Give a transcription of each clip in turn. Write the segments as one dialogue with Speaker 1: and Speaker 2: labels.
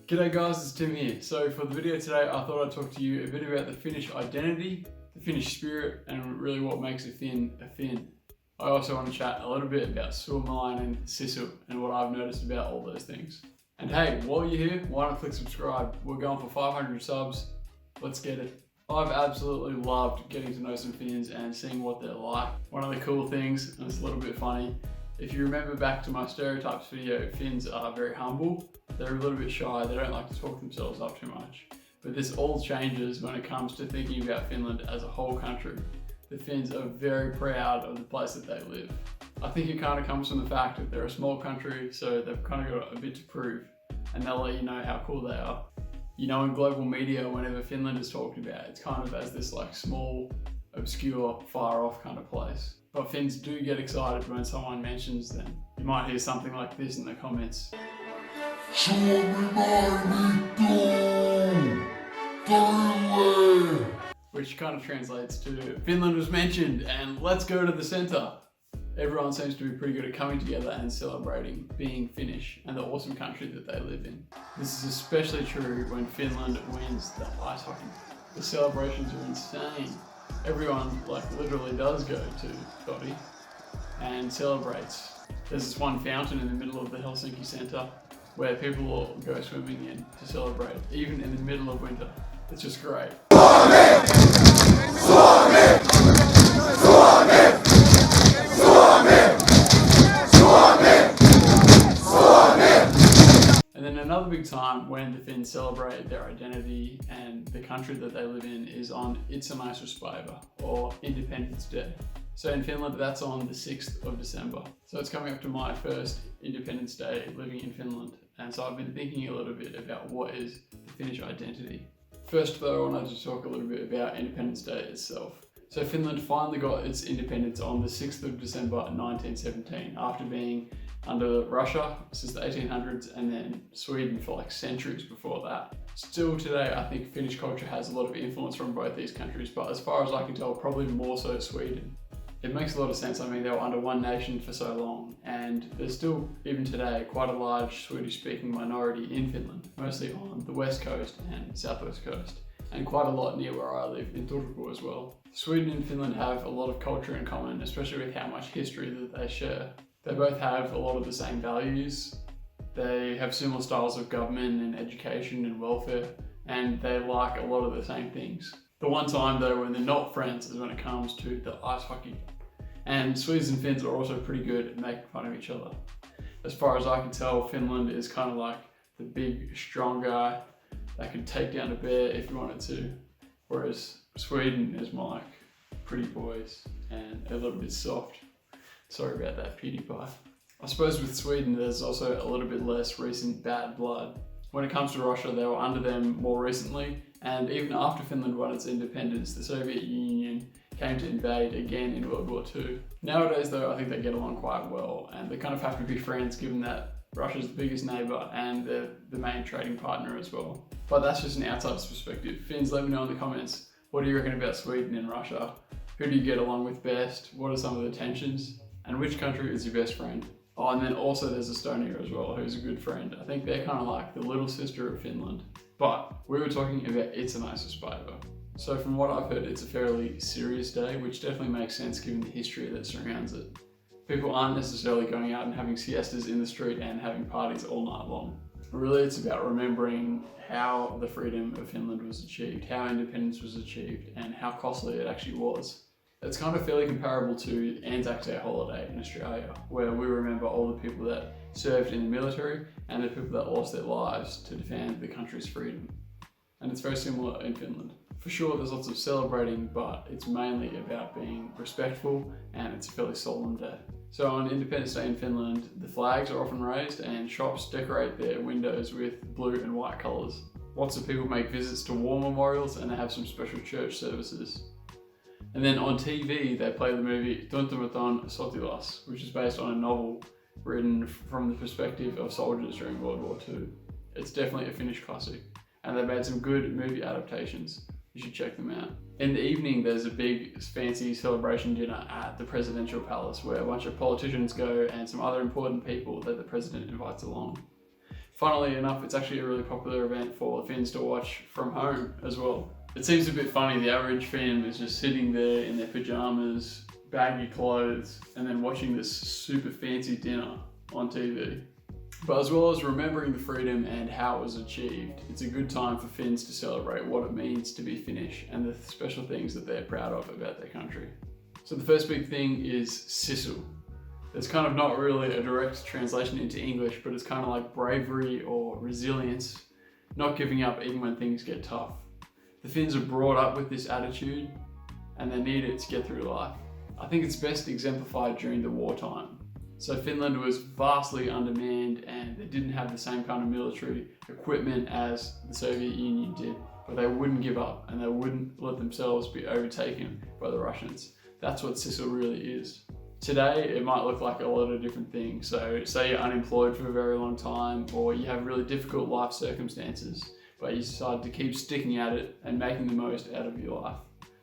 Speaker 1: G'day guys, it's Tim here. So for the video today, I thought I'd talk to you a bit about the Finnish identity, the Finnish spirit, and really what makes a Finn a Finn. I also want to chat a little bit about Suomalainen and Sisu and what I've noticed about all those things. And hey, while you're here, why not click subscribe? We're going for 500 subs. Let's get it. I've absolutely loved getting to know some Finns and seeing what they're like. One of the cool things, and it's a little bit funny, if you remember back to my stereotypes video, Finns are very humble. They're a little bit shy, they don't like to talk themselves up too much. But this all changes when it comes to thinking about Finland as a whole country. The Finns are very proud of the place that they live. I think it kind of comes from the fact that they're a small country, so they've kind of got a bit to prove, and they'll let you know how cool they are. You know, in global media, whenever Finland is talked about, it's kind of as this like small, obscure, far off kind of place. But Finns do get excited when someone mentions them. You might hear something like this in the comments. Which kind of translates to Finland was mentioned and let's go to the centre. Everyone seems to be pretty good at coming together and celebrating being Finnish and the awesome country that they live in. This is especially true when Finland wins the ice hockey. The celebrations are insane. Everyone literally does go to Koti and celebrates. There's this one fountain in the middle of the Helsinki centre where people will go swimming in to celebrate, even in the middle of winter. It's just great. Suomi! Suomi! Suomi! Suomi! Suomi! Suomi! And then another big time when the Finns celebrate their identity and the country that they live in is on Itsenäisyyspäivä, or Independence Day. So in Finland, that's on the 6th of December. So it's coming up to my first Independence Day living in Finland. And so I've been thinking a little bit about what is the Finnish identity. First though, I wanted to talk a little bit about Independence Day itself. So Finland finally got its independence on the 6th of December 1917 after being under Russia since the 1800s and then Sweden for centuries before that. Still today, I think Finnish culture has a lot of influence from both these countries, but as far as I can tell, probably more so Sweden. It makes a lot of sense. I mean, they were under one nation for so long, and there's still, even today, quite a large Swedish-speaking minority in Finland, mostly on the west coast and southwest coast, and quite a lot near where I live in Turku as well. Sweden and Finland have a lot of culture in common, especially with how much history that they share. They both have a lot of the same values. They have similar styles of government and education and welfare, and they like a lot of the same things. The one time though when they're not friends is when it comes to the ice hockey. And Swedes and Finns are also pretty good at making fun of each other. As far as I can tell, Finland is kind of like the big, strong guy that could take down a bear if you wanted to. Whereas Sweden is more like pretty boys and a little bit soft. Sorry about that, PewDiePie. I suppose with Sweden, there's also a little bit less recent bad blood. When it comes to Russia, they were under them more recently, and even after Finland won its independence, the Soviet Union came to invade again in World War II. Nowadays though, I think they get along quite well, and they kind of have to be friends given that Russia's the biggest neighbour and they're the main trading partner as well. But that's just an outsider's perspective. Finns, let me know in the comments, what do you reckon about Sweden and Russia? Who do you get along with best? What are some of the tensions? And which country is your best friend? Oh, and then also there's Estonia as well, who's a good friend. I think they're kind of like the little sister of Finland. But we were talking about Itsenäisyyspäivä. So from what I've heard, it's a fairly serious day, which definitely makes sense given the history that surrounds it. People aren't necessarily going out and having siestas in the street and having parties all night long. Really, it's about remembering how the freedom of Finland was achieved, how independence was achieved, and how costly it actually was. It's kind of fairly comparable to Anzac Day holiday in Australia, where we remember all the people that served in the military and the people that lost their lives to defend the country's freedom. And it's very similar in Finland. For sure, there's lots of celebrating, but it's mainly about being respectful, and it's a fairly solemn day. So on Independence Day in Finland, the flags are often raised and shops decorate their windows with blue and white colours. Lots of people make visits to war memorials and they have some special church services. And then on TV, they play the movie Tuntematon sotilas, which is based on a novel written from the perspective of soldiers during World War II. It's definitely a Finnish classic, and they've made some good movie adaptations. You should check them out. In the evening, there's a big fancy celebration dinner at the presidential palace where a bunch of politicians go and some other important people that the president invites along. Funnily enough, it's actually a really popular event for the Finns to watch from home as well. It seems a bit funny, the average Finn is just sitting there in their pajamas, baggy clothes, and then watching this super fancy dinner on TV. But as well as remembering the freedom and how it was achieved, it's a good time for Finns to celebrate what it means to be Finnish and the special things that they're proud of about their country. So the first big thing is Sisu. It's kind of not really a direct translation into English, but it's kind of like bravery or resilience, not giving up even when things get tough. The Finns are brought up with this attitude and they need it to get through life. I think it's best exemplified during the wartime. So Finland was vastly undermanned and they didn't have the same kind of military equipment as the Soviet Union did, but they wouldn't give up and they wouldn't let themselves be overtaken by the Russians. That's what Sisu really is. Today, it might look like a lot of different things. So say you're unemployed for a very long time, or you have really difficult life circumstances, but you decide to keep sticking at it and making the most out of your life,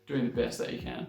Speaker 1: doing the best that you can.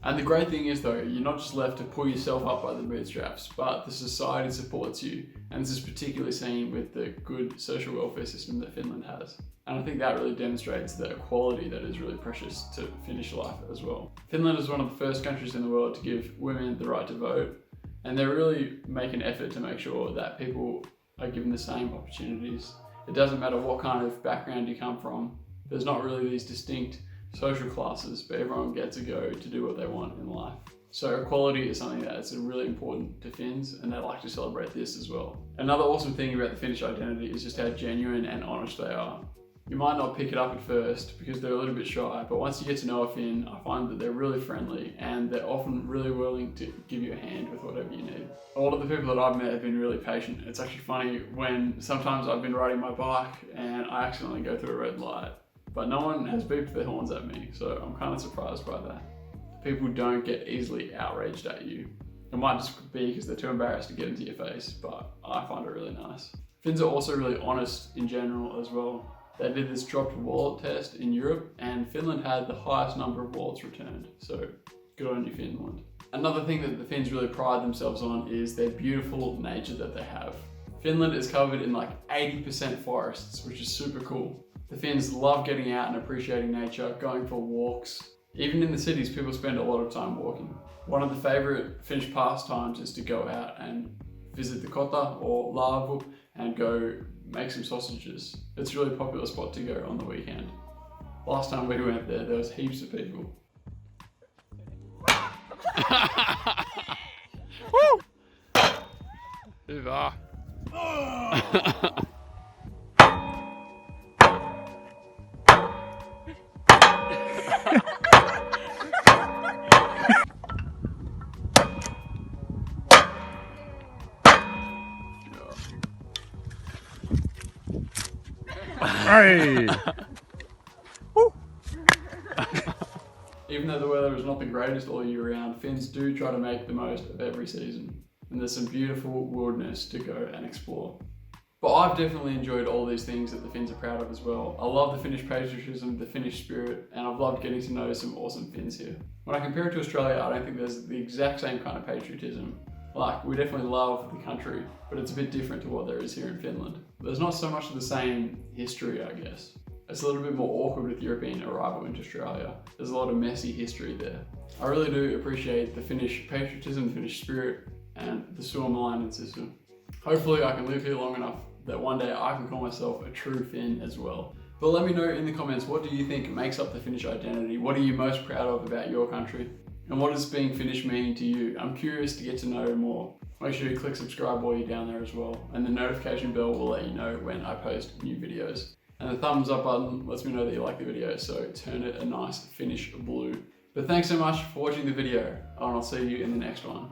Speaker 1: And the great thing is though, you're not just left to pull yourself up by the bootstraps, but the society supports you. And this is particularly seen with the good social welfare system that Finland has. And I think that really demonstrates the equality that is really precious to Finnish life as well. Finland is one of the first countries in the world to give women the right to vote. And they really make an effort to make sure that people are given the same opportunities. It doesn't matter what kind of background you come from. There's not really these distinct social classes, but everyone gets a go to do what they want in life. So equality is something that's really important to Finns, and they like to celebrate this as well. Another awesome thing about the Finnish identity is just how genuine and honest they are. You might not pick it up at first because they're a little bit shy, but once you get to know a Finn, I find that they're really friendly and they're often really willing to give you a hand with whatever you need. A lot of the people that I've met have been really patient. It's actually funny when sometimes I've been riding my bike and I accidentally go through a red light, but no one has beeped their horns at me, so I'm kind of surprised by that. People don't get easily outraged at you. It might just be because they're too embarrassed to get into your face, but I find it really nice. Finns are also really honest in general as well. They did this dropped wallet test in Europe and Finland had the highest number of wallets returned, so good on you, Finland. Another thing that the Finns really pride themselves on is their beautiful nature that they have. Finland is covered in like 80% forests, which is super cool. The Finns love getting out and appreciating nature, going for walks. Even in the cities, people spend a lot of time walking. One of the favorite Finnish pastimes is to go out and visit the kota or laavu and go make some sausages. It's a really popular spot to go on the weekend. Last time we went there was heaps of people.
Speaker 2: Woo! Hyvä.
Speaker 3: Hey!
Speaker 1: Even though the weather is not the greatest all year round, Finns do try to make the most of every season. And there's some beautiful wilderness to go and explore. But I've definitely enjoyed all these things that the Finns are proud of as well. I love the Finnish patriotism, the Finnish spirit, and I've loved getting to know some awesome Finns here. When I compare it to Australia, I don't think there's the exact same kind of patriotism. Like, we definitely love the country, but it's a bit different to what there is here in Finland. There's not so much of the same history, I guess. It's a little bit more awkward with European arrival into Australia. There's a lot of messy history there. I really do appreciate the Finnish patriotism, the Finnish spirit, and the Suomalainen and Sisu. Hopefully I can live here long enough that one day I can call myself a true Finn as well. But let me know in the comments, what do you think makes up the Finnish identity? What are you most proud of about your country? And what does being Finnish mean to you? I'm curious to get to know more. Make sure you click subscribe while you're down there as well. And the notification bell will let you know when I post new videos. And the thumbs up button lets me know that you like the video, so turn it a nice Finnish blue. But thanks so much for watching the video, and I'll see you in the next one.